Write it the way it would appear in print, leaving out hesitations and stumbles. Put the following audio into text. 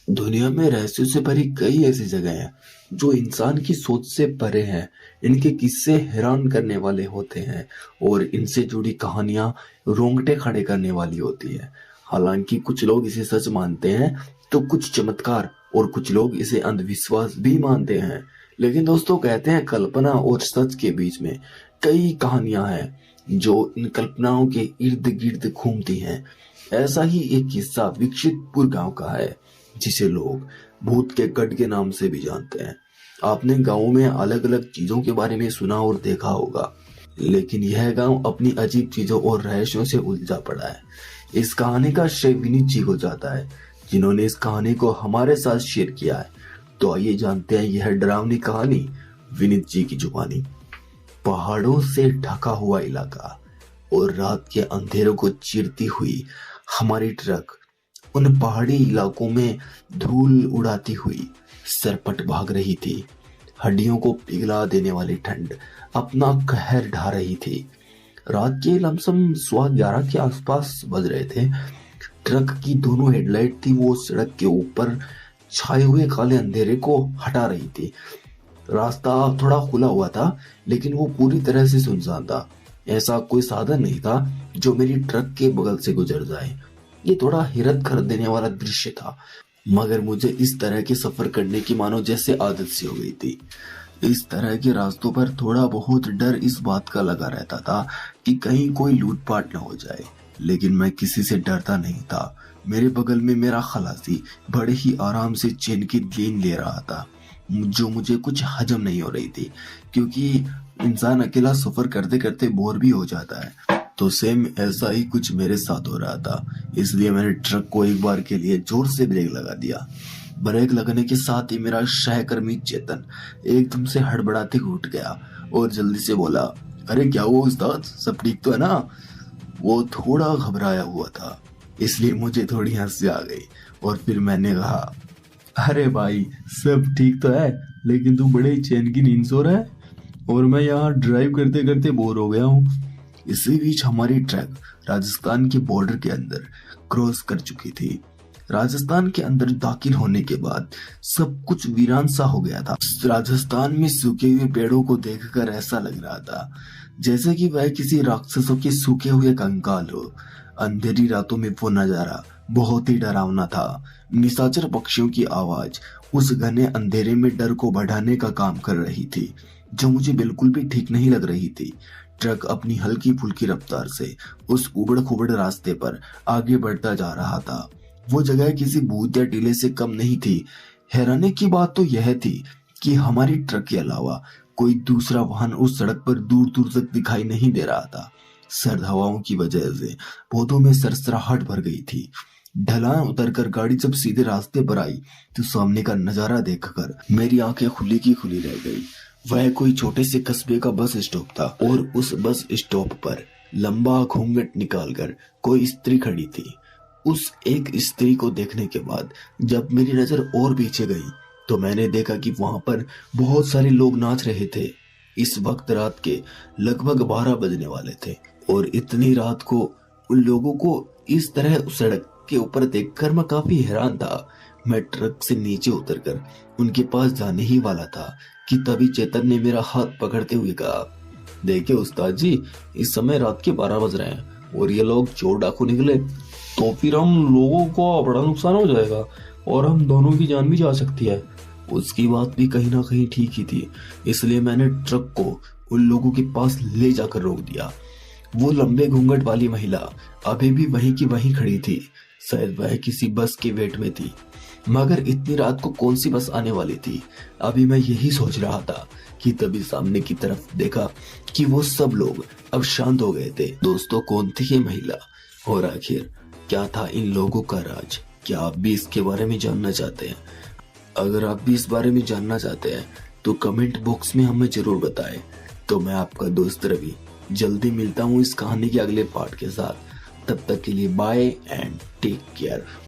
दुनिया में रहस्यों से भरी कई ऐसी जगह हैं जो इंसान की सोच से परे हैं। इनके किस्से हैरान करने वाले होते हैं और इनसे जुड़ी कहानियां रोंगटे खड़े करने वाली होती है। हालांकि कुछ लोग इसे सच मानते हैं तो कुछ चमत्कार और कुछ लोग इसे अंधविश्वास भी मानते हैं। लेकिन दोस्तों, कहते हैं कल्पना और सच के बीच में कई कहानियां हैं जो इन कल्पनाओं के इर्द गिर्द घूमती हैं। ऐसा ही एक किस्सा विकसितपुर गांव का है, जिसे लोग भूत के गढ़ के नाम से भी जानते हैं। आपने गांव में अलग अलग चीजों के बारे में सुना और देखा होगा, लेकिन यह गांव अपनी अजीब चीजों और रहस्यों से उलझा पड़ा है। इस कहानी का श्रेय विनीत जी को जाता है, जिन्होंने इस कहानी को हमारे साथ शेयर किया है। तो आइए जानते हैं यह डरावनी कहानी विनीत जी की जुबानी। पहाड़ों से ढका हुआ इलाका और रात के अंधेरों को चीरती हुई हमारी ट्रक उन पहाड़ी इलाकों में धूल उड़ाती हुई सरपट भाग रही थी। हड्डियों को पिघला देने वाली ठंड अपना कहर ढा रही थी। रात के लमसम 11:15 के आसपास बज रहे थे। ट्रक की दोनों हेडलाइट थी वो सड़क के ऊपर छाए हुए काले अंधेरे को हटा रही थी। रास्ता थोड़ा खुला हुआ था, लेकिन वो पूरी तरह से सुनसान था। ऐसा कोई साधन नहीं था जो मेरी ट्रक के बगल से गुजर जाए। ये थोड़ा हैरत कर देने वाला दृश्य था, मगर मुझे इस तरह के सफर करने की मानो जैसे आदत सी हो गई थी। इस तरह के रास्तों पर थोड़ा बहुत डर इस बात का लगा रहता था कि कहीं कोई लूटपाट न हो जाए, लेकिन मैं किसी से डरता नहीं था। मेरे बगल में मेरा खलासी बड़े ही आराम से चैन की नींद ले रहा था, जो मुझे कुछ हजम नहीं हो रही थी, क्योंकि इंसान अकेला सफर करते करते बोर भी हो जाता है। तो सेम ऐसा ही कुछ मेरे साथ हो रहा था, इसलिए मैंने ट्रक को एक बार के लिए जोर से ब्रेक लगा दिया। ब्रेक लगने के साथ ही मेरा सहकर्मी चेतन एकदम से हड़बड़ाते उठ गया और जल्दी से बोला, अरे क्या हुआ उस्ताद, सब ठीक तो है ना? वो थोड़ा घबराया हुआ था, इसलिए मुझे थोड़ी हंसी आ गई और फिर मैंने कहा, अरे भाई सब ठीक तो है, लेकिन तू बड़े चैन की नींद सो रहा है और मैं यहाँ ड्राइव करते करते बोर हो गया हूँ। इसी बीच हमारी ट्रक राजस्थान के बॉर्डर के अंदर क्रॉस कर चुकी थी। राजस्थान के अंदर दाखिल होने के बाद सब कुछ वीरान सा हो गया था। राजस्थान में सूखे हुए पेड़ों को देखकर ऐसा लग रहा था जैसे कि वह किसी राक्षसों के सूखे हुए कंकाल हो। अंधेरी रातों में वो नजारा बहुत ही डरावना था। निशाचर पक्षियों की आवाज उस घने अंधेरे में डर को बढ़ाने का काम कर रही थी, जो मुझे बिल्कुल भी ठीक नहीं लग रही थी। ट्रक अपनी हल्की फुल्की रफ्तार से उस उबड़ खुबड़ रास्ते पर आगे बढ़ता जा रहा था। वो जगह किसी भूत या टीले से कम नहीं थी। हैरानी की बात तो यह थी कि हमारी ट्रक के अलावा कोई दूसरा वाहन उस सड़क पर दूर दूर तक दिखाई नहीं दे रहा था। सर्द हवाओं की वजह से पौधों में सरसराहट भर गई थी। ढलान उतरकर गाड़ी जब सीधे रास्ते पर आई तो सामने का नजारा देखकर मेरी आंखें खुली की खुली रह गई। वह कोई छोटे से कस्बे का बस स्टॉप था और उस बस स्टॉप पर लंबा घूंघट निकालकर कोई स्त्री खड़ी थी। उस एक स्त्री को देखने के बाद जब मेरी नजर और पीछे गई तो मैंने देखा कि वहां पर बहुत सारे लोग नाच रहे थे। इस वक्त रात के लगभग 12 बजने वाले थे और इतनी रात को उन लोगों को इस तरह सड़क के ऊपर देखकर मैं काफी हैरान था। मैं ट्रक से नीचे उतरकर उनके पास जाने ही वाला था कि तभी चेतन ने मेरा हाथ पकड़ते हुए कहा, देखिए उस्ताद जी, इस समय रात के 12 बज रहे हैं और ये लोग चोर डाकू निकले तो फिर हम लोगों को बड़ा नुकसान हो जाएगा और हम दोनों की जान भी जा सकती है। उसकी बात भी कहीं ना कहीं ठीक ही थी, इसलिए मैंने ट्रक को उन लोगों के पास ले जाकर रोक दिया। वो लंबे घूंघट वाली महिला अभी भी वहीं की वहीं खड़ी थी। शायद वह किसी बस के वेट में थी, मगर इतनी रात को कौन सी बस आने वाली थी? अभी मैं यही सोच रहा था कि तभी सामने की तरफ देखा कि वो सब लोग अब शांत हो गए थे। दोस्तों, कौन थी ये महिला और आखिर क्या था इन लोगों का राज? क्या आप भी इसके बारे में जानना चाहते हैं? अगर आप भी इस बारे में जानना चाहते हैं तो कमेंट बॉक्स में हमें जरूर बताएं। तो मैं आपका दोस्त रवि जल्दी मिलता हूँ इस कहानी के अगले पार्ट के साथ। तब तक के लिए बाय एंड टेक केयर।